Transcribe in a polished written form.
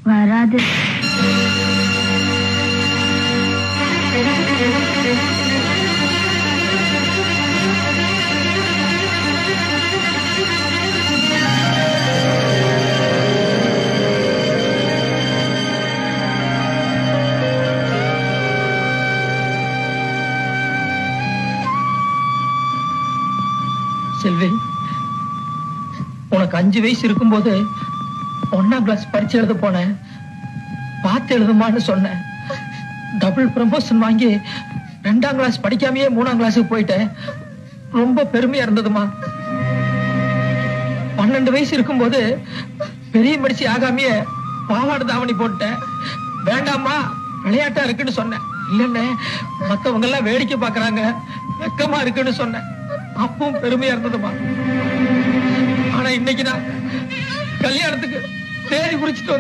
வராது. செல்வி, உனக்கு 5 வயசு இருக்கும்போது 1ஆம் கிளாஸ் பரிட்சை எழுத போனேன். பார்த்து எழுதுமான்னு சொன்னேன். டபுள் ப்ரமோஷன் வாங்கி 2ஆம் கிளாஸ் படிக்காமயே 3ஆம் கிளாஸுக்கு போயிட்டேன். ரொம்ப பெருமையா இருந்ததுமா. 12 வயசு இருக்கும்போது பெரிய மனுஷி ஆகாமையே பாவாடை தாவணி போட்டேன். வேண்டாமா, விளையாட்டா இருக்குன்னு சொன்னேன். இல்லன்னு மத்தவங்க எல்லாம் வேடிக்கை பாக்குறாங்க, வெக்கமா இருக்குன்னு சொன்னேன். அப்பவும் பெருமையா இருந்ததுமா. ஆனா இன்னைக்கு நான் கல்யாணத்துக்கு தேடி குறிச்சிட்டு